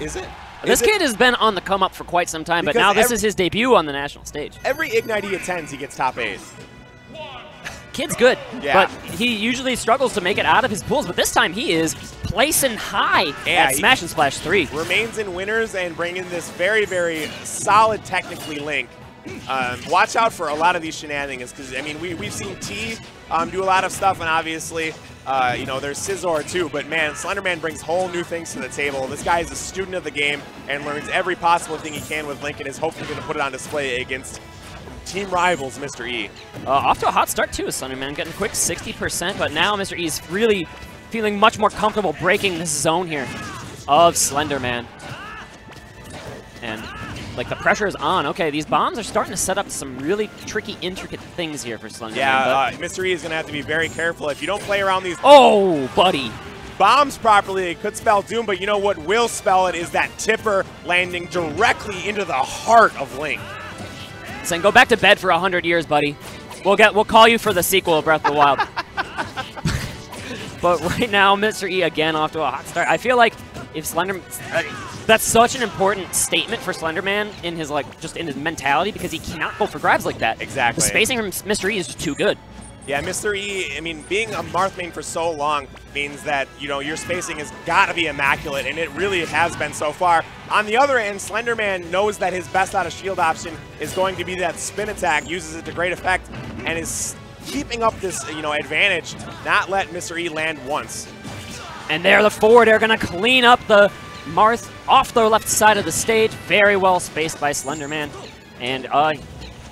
Is it? This kid has been on the come up for quite some time, but now this is his debut on the national stage. Every Ignite he attends, he gets top 8. Kid's good, yeah. but he usually struggles to make it out of his pools, but this time he is placing high at Smash and Splash 3. Remains in winners and bringing this very, very solid technically Link. Watch out for a lot of these shenanigans because, I mean, we've seen T do a lot of stuff, and obviously, you know, there's Scizor too, but man, Slenderman brings whole new things to the table. This guy is a student of the game and learns every possible thing he can with Link and is hopefully going to put it on display against team rivals Mr. E. Off to a hot start too, Slenderman getting a quick 60%, but now Mr. E is really feeling much more comfortable breaking this zone here of Slenderman. And like the pressure is on. Okay, these bombs are starting to set up some really tricky, intricate things here for Slenderman. Yeah, Mr. E is going to have to be very careful. If you don't play around these buddy. bombs properly, it could spell doom, but you know what will spell it is that tipper landing directly into the heart of Link. Saying, go back to bed for 100 years, buddy. We'll call you for the sequel of Breath of the Wild. But right now, Mr. E again off to a hot start. I feel like if Slenderman, that's such an important statement for Slenderman in his just in his mentality because he cannot go for grabs like that. Exactly. The spacing from Mr. E is just too good. Yeah, Mr. E, I mean, being a Marth main for so long means that, you know, your spacing has got to be immaculate, and it really has been so far. On the other end, Slenderman knows that his best out of shield option is going to be that spin attack, uses it to great effect, and is keeping up this, you know, advantage, not let Mr. E land once. And there, the forward air going to clean up the Marth off the left side of the stage. Very well spaced by Slenderman. And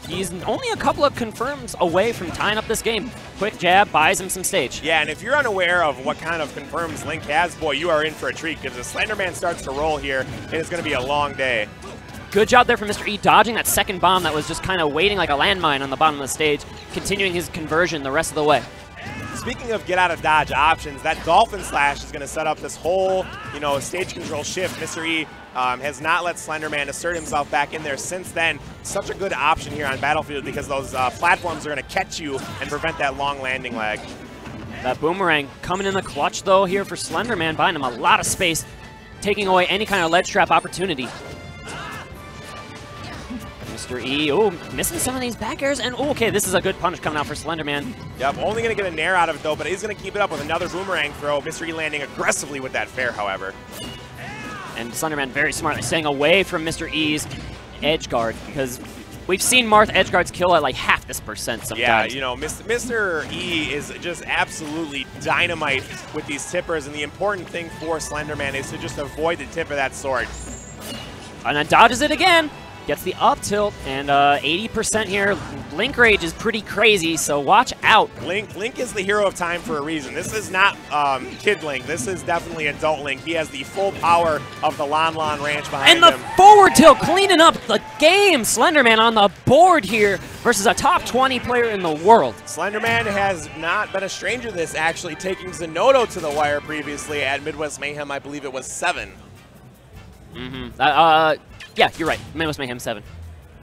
he's only a couple of confirms away from tying up this game. Quick jab buys him some stage. Yeah, and if you're unaware of what kind of confirms Link has, boy, you are in for a treat, because if Slenderman starts to roll here, it is going to be a long day. Good job there from Mr. E, dodging that second bomb that was just kind of waiting like a landmine on the bottom of the stage, continuing his conversion the rest of the way. Speaking of get out of dodge options, that Dolphin Slash is going to set up this whole, you know, stage control shift. Mr. E has not let Slenderman assert himself back in there since then. Such a good option here on Battlefield because those platforms are going to catch you and prevent that long landing lag. That boomerang coming in the clutch though here for Slenderman, buying him a lot of space, taking away any kind of ledge trap opportunity. Mr. E, missing some of these back airs, and okay, this is a good punish coming out for Slenderman. Yep, only going to get a nair out of it though, but he's going to keep it up with another boomerang throw. Mr. E landing aggressively with that fair, however. And Slenderman very smartly staying away from Mr. E's edge guard, because we've seen Marth edge guards kill at like half this percent sometimes. Yeah, you know, Mr. E is just absolutely dynamite with these tippers, and the important thing for Slenderman is to just avoid the tip of that sword. And then dodges it again. Gets the up tilt, and 80% here. Link rage is pretty crazy, so watch out. Link is the hero of time for a reason. This is not kid Link. This is definitely adult Link. He has the full power of the Lon Lon Ranch behind him. And the forward tilt cleaning up the game. Slenderman on the board here versus a top 20 player in the world. Slenderman has not been a stranger to this, actually taking Zenodo to the wire previously at Midwest Mayhem. I believe it was 7. Yeah, you're right. Midwest Mayhem 7.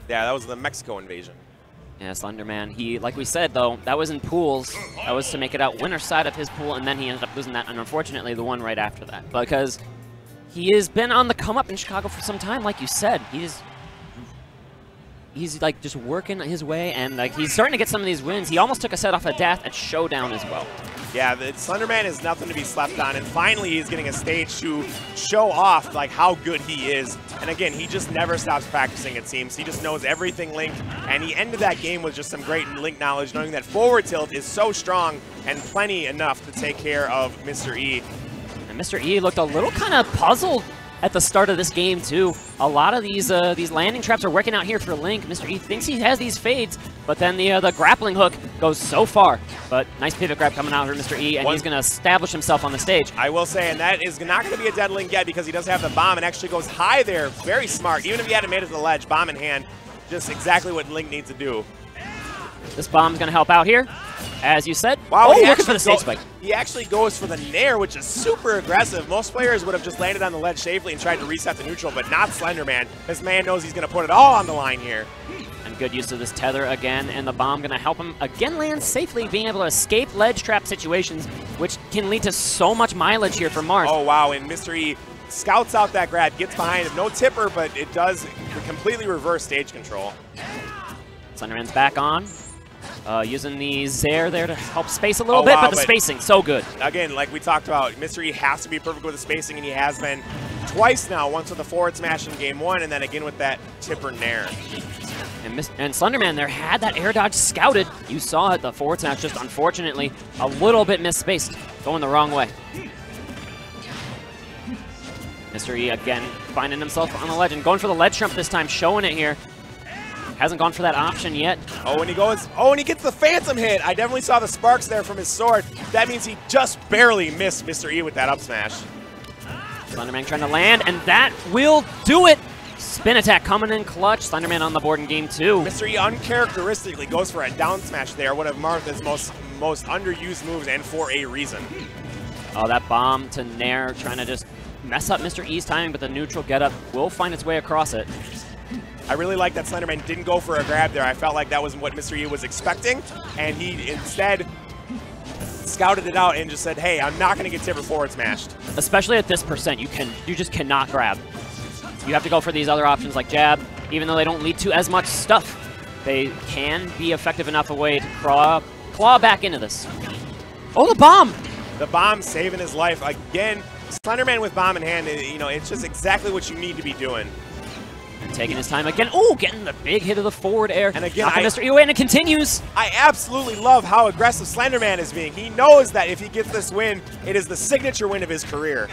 Yeah, that was the Mexico invasion. Yeah, Slenderman. He, like we said, though, that was in pools. That was to make it out winner side of his pool, and then he ended up losing that, and unfortunately, the one right after that. Because he has been on the come-up in Chicago for some time, like you said. He's like just working his way, and like he's starting to get some of these wins. He almost took a set off of Death at Showdown as well. Yeah, the Slenderman is nothing to be slept on, and finally he's getting a stage to show off like how good he is. And again, he just never stops practicing, it seems. He just knows everything Link, and he ended that game with just some great Link knowledge, knowing that forward tilt is so strong and plenty enough to take care of Mr. E. And Mr. E looked a little kind of puzzled at the start of this game too. A lot of these landing traps are working out here for Link. Mr. E thinks he has these fades, but then the grappling hook goes so far. But nice pivot grab coming out for Mr. E, and he's going to establish himself on the stage. I will say, and that is not going to be a dead Link yet because he does have the bomb and actually goes high there. Very smart. Even if he hadn't made it to the ledge, bomb in hand, just exactly what Link needs to do. This bomb's going to help out here, as you said. Wow, looking for the stage spike. He actually goes for the nair, which is super aggressive. Most players would have just landed on the ledge safely and tried to reset the neutral, but not Slenderman. This man knows he's going to put it all on the line here. And good use of this tether again, and the bomb going to help him again land safely, being able to escape ledge trap situations, which can lead to so much mileage here for Marth. Oh, wow, and Mr. E scouts out that grab, gets behind him. No tipper, but it does completely reverse stage control. Slenderman's back on. Using the Zair there to help space a little bit, wow, but the spacing, so good. Again, like we talked about, Mr. E has to be perfect with the spacing, and he has been twice now, once with the forward smash in game 1, and then again with that tipper nair. And Slenderman there had that air dodge scouted. You saw it, the forward smash just unfortunately a little bit misspaced, going the wrong way. Mr. E again finding himself on the ledge and going for the ledge shrimp this time, showing it here. Hasn't gone for that option yet. Oh, and he gets the phantom hit. I definitely saw the sparks there from his sword. That means he just barely missed Mr. E with that up smash. Slenderman trying to land, and that will do it. Spin attack coming in clutch. Slenderman on the board in game 2. Mr. E uncharacteristically goes for a down smash there, one of Marth's most underused moves, and for a reason. Oh, that bomb to nair, trying to just mess up Mr. E's timing, but the neutral getup will find its way across it. I really like that Slenderman didn't go for a grab there. I felt like that was what Mr. E was expecting, and he instead scouted it out and just said, hey, I'm not going to get tipper forward smashed. Especially at this percent, you just cannot grab. You have to go for these other options like jab, even though they don't lead to as much stuff. They can be effective enough a way to claw back into this. Oh, the bomb! The bomb saving his life. Again, Slenderman with bomb in hand, you know, it's just exactly what you need to be doing. Taking his time again. Oh, getting the big hit of the forward air. And again, Mr. E away, and it continues. I absolutely love how aggressive Slenderman is being. He knows that if he gets this win, it is the signature win of his career.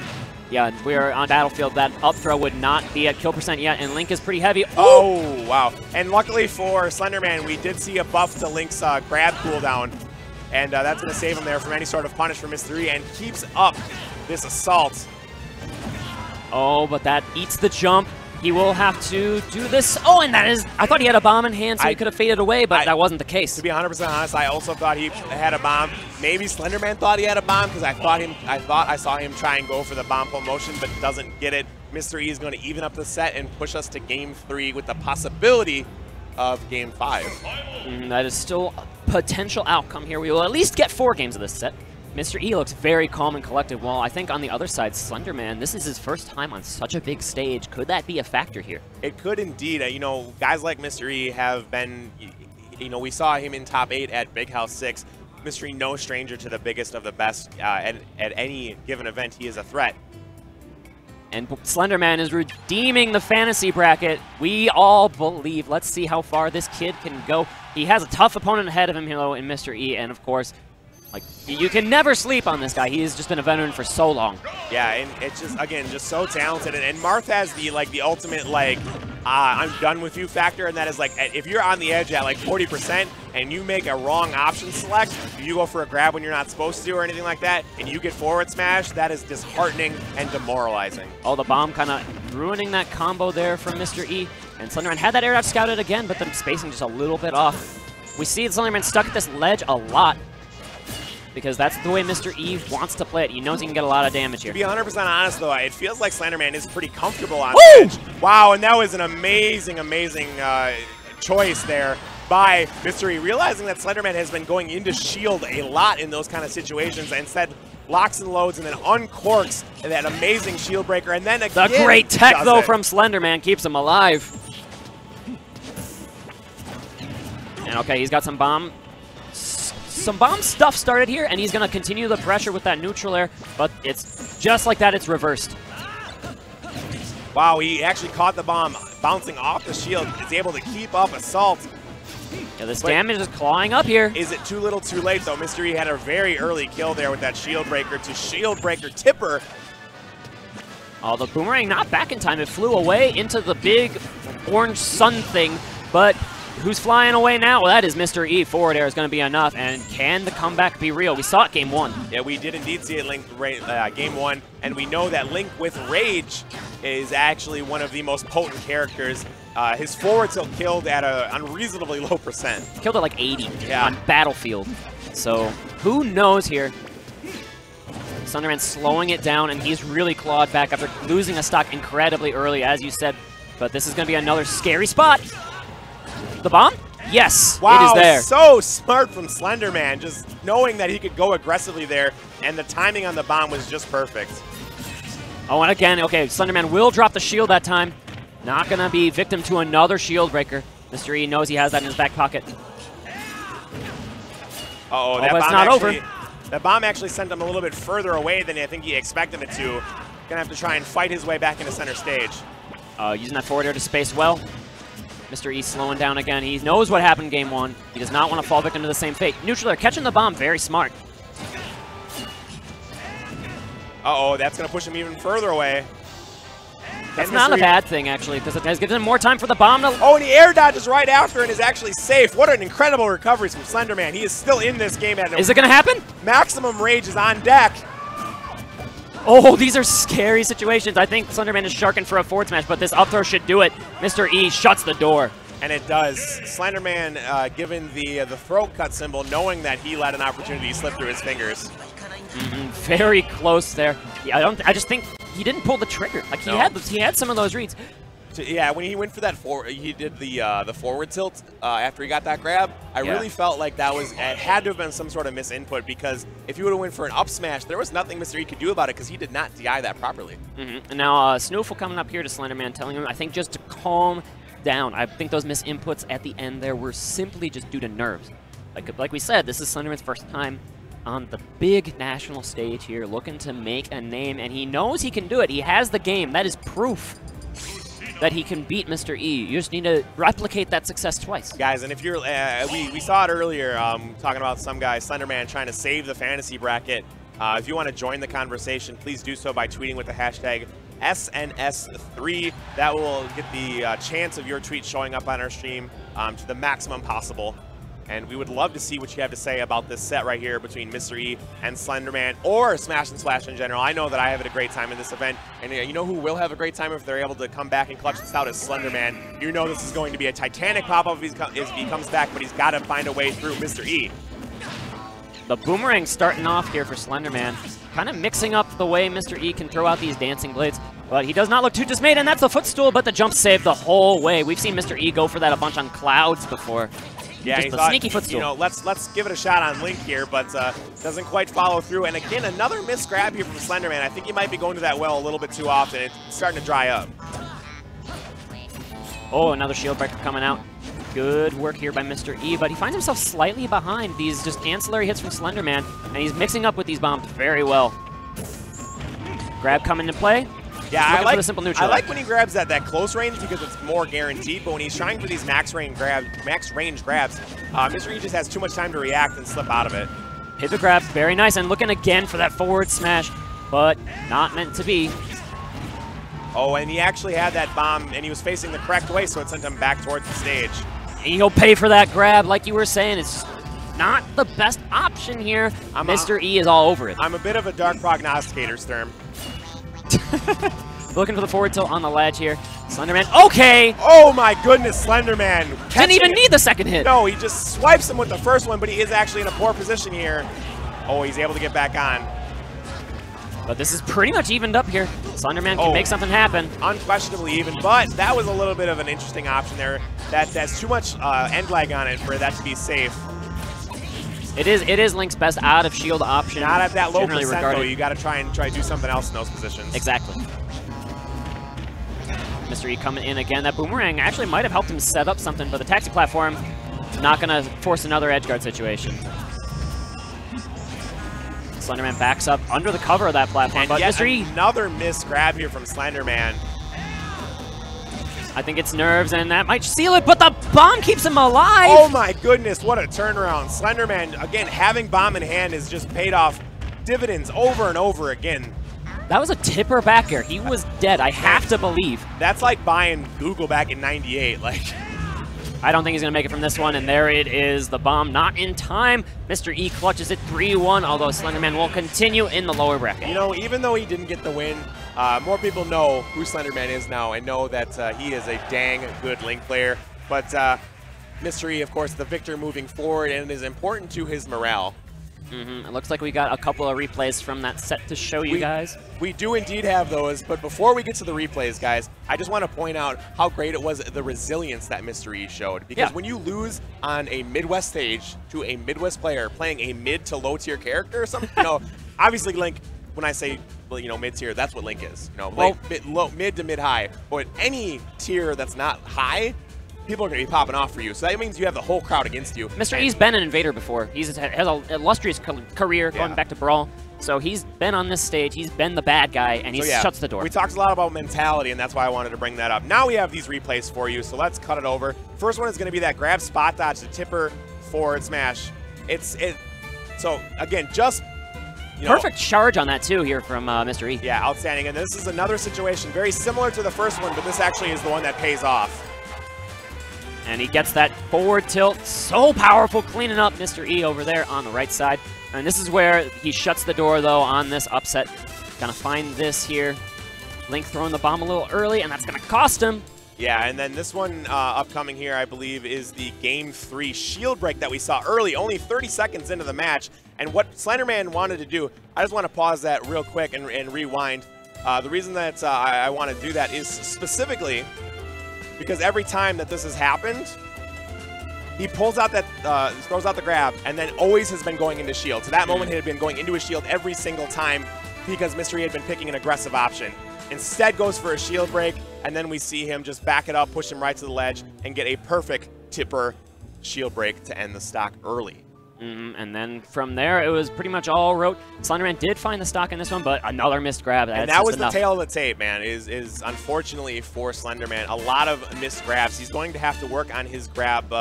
Yeah, we are on Battlefield. That up throw would not be at kill percent yet, and Link is pretty heavy. Ooh. Oh, wow. And luckily for Slenderman, we did see a buff to Link's grab cooldown, and that's going to save him there from any sort of punish from Mr. E, and keeps up this assault. Oh, but that eats the jump. He will have to do this. Oh, and that is... I thought he had a bomb in hand, so he could have faded away, but that wasn't the case. To be 100% honest, I also thought he had a bomb. Maybe Slenderman thought he had a bomb, because I thought I saw him try and go for the bomb pull motion, but doesn't get it. Mr. E is going to even up the set and push us to game 3 with the possibility of game 5. That is still a potential outcome here. We will at least get 4 games of this set. Mr. E looks very calm and collected, while I think on the other side, Slenderman, this is his first time on such a big stage. Could that be a factor here? It could indeed. You know, guys like Mr. E have been, you know, we saw him in top 8 at Big House 6. Mr. E, no stranger to the biggest of the best. At any given event, he is a threat. And Slenderman is redeeming the fantasy bracket. We all believe. Let's see how far this kid can go. He has a tough opponent ahead of him, though, in Mr. E, and of course, like, you can never sleep on this guy. He has just been a veteran for so long. Yeah, and it's just, again, just so talented. And Marth has the ultimate, like, I'm done with you factor, and that is, like, if you're on the edge at, like, 40% and you make a wrong option select, you go for a grab when you're not supposed to or anything like that, and you get forward smash, that is disheartening and demoralizing. Oh, the bomb kind of ruining that combo there from Mr. E. And Slenderman had that air dodge scouted again, but the spacing just a little bit off. We see Slenderman stuck at this ledge a lot, because that's the way Mr. E wants to play it. He knows he can get a lot of damage here. To be 100% honest, though, it feels like Slenderman is pretty comfortable on the edge. Wow, and that was an amazing, amazing choice there by Mr. E, realizing that Slenderman has been going into shield a lot in those kind of situations, and instead locks and loads and then uncorks that amazing shield breaker, and then again, the great tech, though, from Slenderman keeps him alive. And okay, he's got some bomb stuff started here, and he's going to continue the pressure with that neutral air, but it's just like that, it's reversed. Wow, he actually caught the bomb bouncing off the shield. Is able to keep up assault. Yeah, this damage is clawing up here. Is it too little too late, though? Mr. E had a very early kill there with that shield breaker to shield breaker tipper. Oh, the boomerang not back in time. It flew away into the big orange sun thing, but who's flying away now? Well, that is Mr. E. Forward air is going to be enough, and can the comeback be real? We saw it game 1. Yeah, we did indeed see it game 1, and we know that Link with Rage is actually one of the most potent characters. His forward tilt killed at an unreasonably low percent. Killed at like 80 on Battlefield. So who knows here? Slenderman slowing it down, and he's really clawed back after losing a stock incredibly early, as you said. But this is going to be another scary spot. The bomb? Yes, wow, it is there. So smart from Slenderman, just knowing that he could go aggressively there, and the timing on the bomb was just perfect. Oh, and again, okay, Slenderman will drop the shield that time. Not going to be victim to another shield breaker. Mr. E knows he has that in his back pocket. Uh-oh, but it's not over. That bomb actually sent him a little bit further away than I think he expected it to. Gonna have to try and fight his way back into center stage. Using that forward air to space well. Mr. E slowing down again. He knows what happened in game 1. He does not want to fall victim to the same fate. Neutral air catching the bomb, very smart. Uh-oh, that's gonna push him even further away. That's not a bad thing, actually, because it gives him more time for the bomb to... Oh, and he air dodges right after and is actually safe. What an incredible recovery from Slenderman. He is still in this game. Is it going to happen? Maximum rage is on deck. Oh, these are scary situations. I think Slenderman is sharking for a forward smash, but this up throw should do it. Mr. E shuts the door. And it does. Slenderman given the throat cut symbol, knowing that he let an opportunity slip through his fingers. Very close there. Yeah, I just think he didn't pull the trigger. Like he had some of those reads. Yeah, when he went for that he did the forward tilt after he got that grab. I really felt like it had to have been some sort of misinput, because if he would have went for an up smash, there was nothing Mr. E could do about it because he did not DI that properly. And now Snoofle coming up here to Slenderman, telling him, I think, just to calm down. I think those misinputs at the end there were simply just due to nerves. Like we said, this is Slenderman's first time on the big national stage here, looking to make a name, and he knows he can do it. He has the game. That is proof that he can beat Mr. E. You just need to replicate that success twice. Guys, and if you're, we saw it earlier, talking about some guy, Slenderman, trying to save the fantasy bracket. If you want to join the conversation, please do so by tweeting with the hashtag SNS3. That will get the chance of your tweet showing up on our stream to the maximum possible. And we would love to see what you have to say about this set right here between Mr. E and Slenderman, or Smash and Splash in general. I know that I have a great time in this event, and you know who will have a great time if they're able to come back and clutch this out is Slenderman. You know this is going to be a titanic pop-up if he comes back, but he's got to find a way through Mr. E. The boomerang starting off here for Slenderman, kind of mixing up the way Mr. E can throw out these dancing blades. But he does not look too dismayed, and that's the footstool, but the jump saved the whole way. We've seen Mr. E go for that a bunch on Clouds before. Yeah, just a sneaky footstool. You know, let's give it a shot on Link here, but doesn't quite follow through. And again, another missed grab here from Slenderman. I think he might be going to that well a little bit too often. It's starting to dry up. Oh, another shield breaker coming out. Good work here by Mr. E, but he finds himself slightly behind these just ancillary hits from Slenderman, and he's mixing up with these bombs very well. Grab coming into play. Yeah, I like when he grabs that close range because it's more guaranteed, but when he's trying for these max range grabs, Mr. E just has too much time to react and slip out of it. Hit the grab, very nice, and looking again for that forward smash, but not meant to be. Oh, and he actually had that bomb, and he was facing the correct way, so it sent him back towards the stage. And he'll pay for that grab, like you were saying. It's not the best option here. Mr. E is all over it. I'm a bit of a dark prognosticator, Sturm. Looking for the forward tilt on the ledge here. Slenderman, okay! Oh my goodness, Slenderman. Didn't even need the second hit. No, he just swipes him with the first one, but he is actually in a poor position here. Oh, he's able to get back on. But this is pretty much evened up here. Slenderman can make something happen. Unquestionably even, but that was a little bit of an interesting option there. That's too much end lag on it for that to be safe. It is Link's best out of shield option. Not at that low percent though. You got to try to do something else in those positions. Exactly. Mr. E coming in again. That boomerang actually might have helped him set up something, but the taxi platform not going to force another edge guard situation. Slenderman backs up under the cover of that platform, and but yet Mr. E, another missed grab here from Slenderman. I think it's nerves, and that might seal it, but the bomb keeps him alive! Oh my goodness, what a turnaround. Slenderman, again, having bomb in hand has just paid off dividends over and over again. That was a tipper back air. He was dead, I have to believe. That's like buying Google back in '98. Like, I don't think he's going to make it from this one, and there it is. The bomb not in time. Mr. E clutches it 3-1, although Slenderman will continue in the lower bracket. You know, even though he didn't get the win, more people know who Slenderman is now and know that he is a dang good Link player. But Mr. E, of course, the victor moving forward, and it is important to his morale. It looks like we got a couple of replays from that set to show you guys. We do indeed have those, but before we get to the replays, guys, I just want to point out how great it was, the resilience that Mr. E showed. Because when you lose on a Midwest stage to a Midwest player playing a mid to low tier character or something, you know, obviously Link, when I say mid tier, that's what Link is. Well, Mid to mid high. But any tier that's not high, people are going to be popping off for you. So that means you have the whole crowd against you. Mr. E's been an invader before. He's has an illustrious career going back to Brawl. So he's been on this stage. He's been the bad guy, and he shuts the door. We talked a lot about mentality, and that's why I wanted to bring that up. Now we have these replays for you, so let's cut it over. First one is going to be that grab spot dodge, the tipper forward smash. So again, just perfect charge on that too here from Mr. E. Yeah, outstanding. And this is another situation very similar to the first one, but this actually is the one that pays off. And he gets that forward tilt. So powerful, cleaning up Mr. E over there on the right side. And this is where he shuts the door, though, on this upset. Gonna find this here. Link throwing the bomb a little early, and that's gonna cost him. Yeah, and then this one upcoming here, I believe, is the Game 3 shield break that we saw early, only 30 seconds into the match. And what Slenderman wanted to do, I just want to pause that real quick and rewind. The reason that I want to do that is specifically because every time that this has happened, he pulls out that, throws out the grab, and then always has been going into shield. So that moment he had been going into a shield every single time because Mystery had been picking an aggressive option. Instead goes for a shield break, and then we see him just back it up, push him right to the ledge, and get a perfect tipper shield break to end the stock early. And then from there, it was pretty much all rote. Slenderman did find the stock in this one, but another missed grab. And that was the tail of the tape, man, is unfortunately for Slenderman, a lot of missed grabs. He's going to have to work on his grab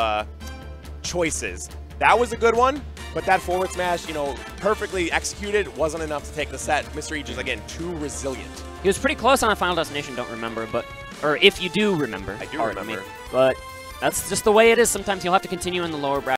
choices. That was a good one, but that forward smash, perfectly executed, wasn't enough to take the set. Mystery just, again, too resilient. He was pretty close on a Final Destination, don't remember, or if you do remember. I do remember. But that's just the way it is. Sometimes you'll have to continue in the lower bracket.